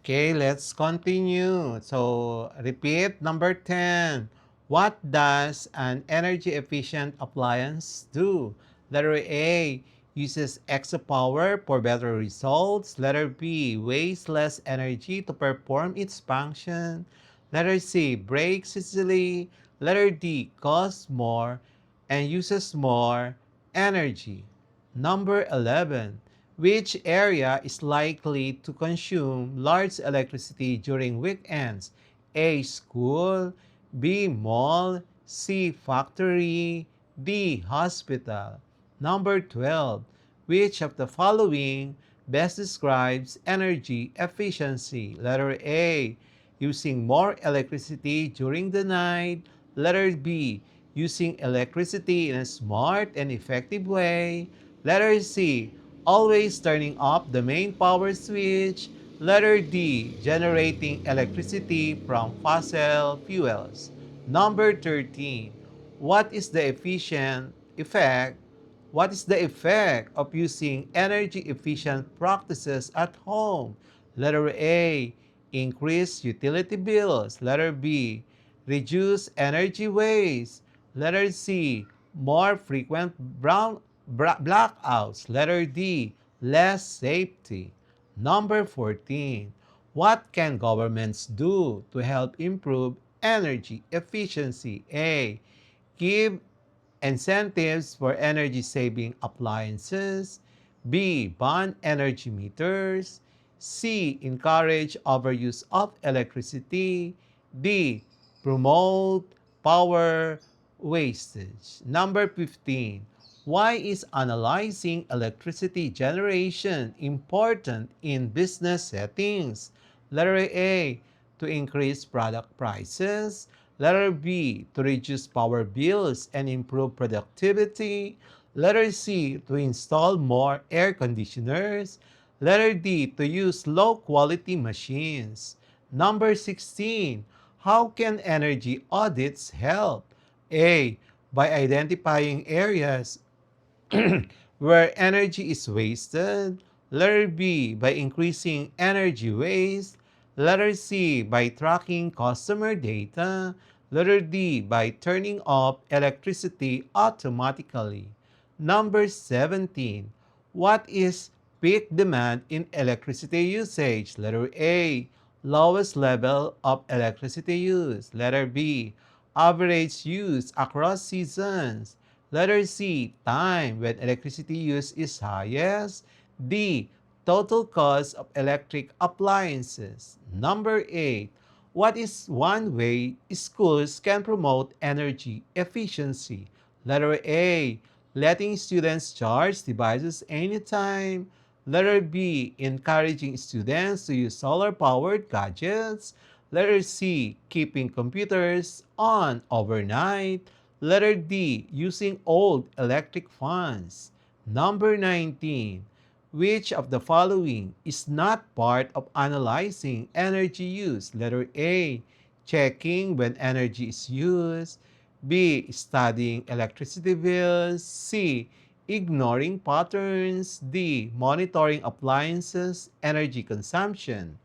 Okay, let's continue. So, repeat number 10. What does an energy efficient appliance do? Letter A uses extra power for better results. Letter B wastes less energy to perform its function. Letter C breaks easily. Letter D costs more and uses more energy. Number 11. Which area is likely to consume large electricity during weekends? A. School. B. Mall. C. Factory. D. Hospital. Number 12. Which of the following best describes energy efficiency? Letter A. Using more electricity during the night. Letter B. Using electricity in a smart and effective way. Letter C. Always turning off the main power switch. Letter D. Generating electricity from fossil fuels. Number 13. What is the efficient effect? What is the effect of using energy efficient practices at home? Letter A. Increase utility bills. Letter B. Reduce energy waste. Letter C. More frequent blackouts. Letter D. Less safety. Number 14. What can governments do to help improve energy efficiency? A. Give incentives for energy saving appliances. B. Ban energy meters. C. Encourage overuse of electricity. D. Promote power wastage. Number 15. Why is analyzing electricity generation important in business settings? Letter A. To increase product prices. Letter B, to reduce power bills and improve productivity. Letter C, to install more air conditioners. Letter D, to use low-quality machines. Number 16, how can energy audits help? A, by identifying areas where energy is wasted. Letter B, by increasing energy waste. Letter C, by tracking customer data. Letter D, by turning off electricity automatically. Number 17. What is peak demand in electricity usage? Letter A, lowest level of electricity use. Letter B, average use across seasons. Letter C, time when electricity use is highest. D, total cost of electric appliances. Number 8, what is one way schools can promote energy efficiency? Letter A, letting students charge devices anytime. Letter B, encouraging students to use solar-powered gadgets. Letter C, keeping computers on overnight. Letter D, using old electric fans. Number 19, which of the following is not part of analyzing energy use? Letter A, checking when energy is used. B, studying electricity bills. C, ignoring patterns. D, monitoring appliances energy consumption.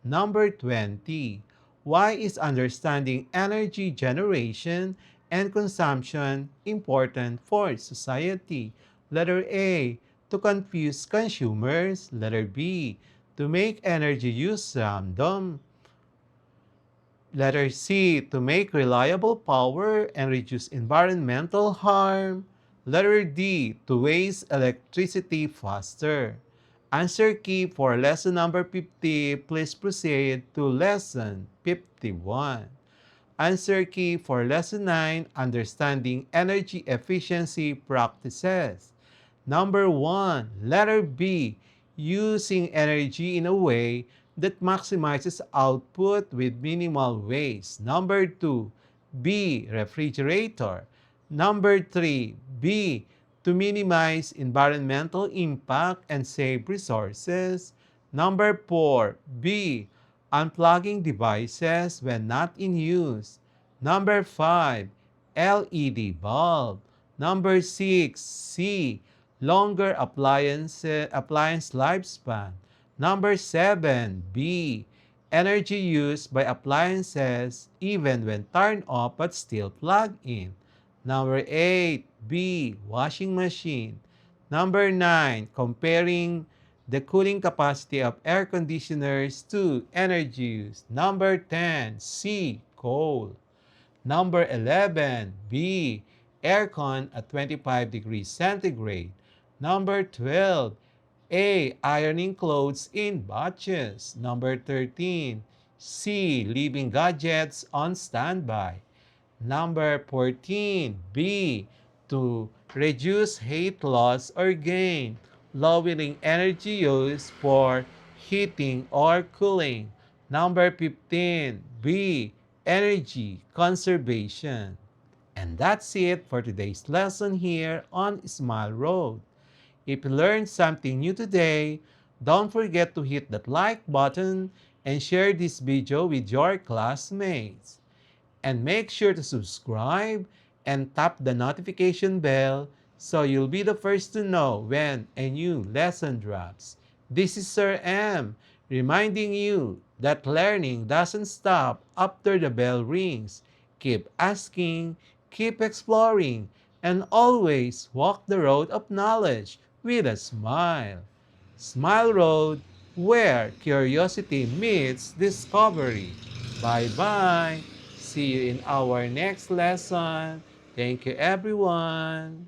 Number 20, why is understanding energy generation and consumption important for society? Letter A, to confuse consumers. Letter B, to make energy use random. Letter C, to make reliable power and reduce environmental harm. Letter D, to waste electricity faster. Answer key for lesson number 50. Please proceed to lesson 51. Answer key for lesson 9, understanding energy efficiency practices. Number 1, letter B, using energy in a way that maximizes output with minimal waste. Number 2, B, refrigerator. Number 3, B, to minimize environmental impact and save resources. Number 4, B, unplugging devices when not in use. Number 5, LED bulb. Number 6, C, longer appliance lifespan. Number 7, B, Energy used by appliances even when turned off but still plugged in. Number 8, B, washing machine. Number 9, comparing the cooling capacity of air conditioners to energy use. Number 10, C, coal. Number 11, B, aircon at 25 degrees centigrade. Number 12, A, ironing clothes in batches. Number 13, C, leaving gadgets on standby. Number 14, B, to reduce heat loss or gain, lowering energy use for heating or cooling. Number 15, B, energy conservation. And that's it for today's lesson here on Smile Road. If you learned something new today, don't forget to hit that like button and share this video with your classmates. And make sure to subscribe and tap the notification bell so you'll be the first to know when a new lesson drops. This is Sir M, reminding you that learning doesn't stop after the bell rings. Keep asking, keep exploring, and always walk the road of knowledge with a smile. Smile Road, where curiosity meets discovery. Bye-bye. See you in our next lesson. Thank you, everyone.